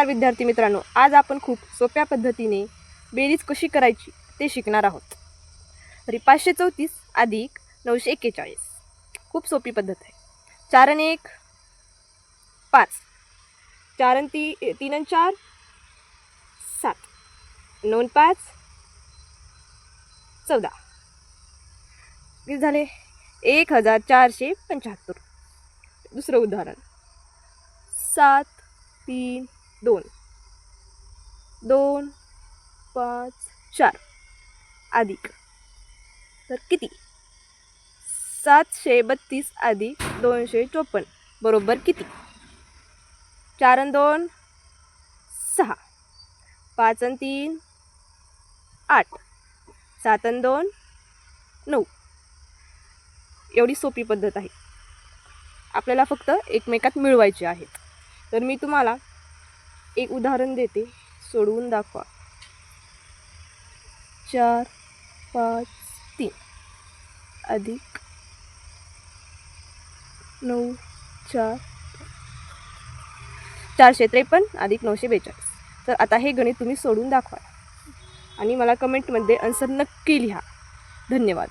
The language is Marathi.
नमस्कार विद्यार्थी मित्रांनो, आज आपण खूप सोप्या पद्धतीने बेरीज कशी करायची ते शिकणार आहोत. तरी 534 अधिक 941 खूप सोपी पद्धत आहे. 4 आणि 1 5, 4 आणि 3 आणि 4 7, 9 आणि 5 14. किती झाले? 1475. दुसरं उदाहरण 7 3 2 2 5 4 अधिक तर किती? 732 अधिक 254 बरोबर किती? 4 आणि 2 6, 5 आणि 3 8, 7 आणि 2 9. एवढी सोपी पद्धत आहे. आपल्याला फक्त एकमेकात मिळवायचे आहेत. तर मी तुम्हाला एक उदाहरण देते, सोडवून दाखवा. 4 5 3 अधिक 9 4 453 अधिक 942. तर आता हे गणित तुम्ही सोडून दाखवा आणि मला कमेंटमध्ये आन्सर नक्की लिहा. धन्यवाद.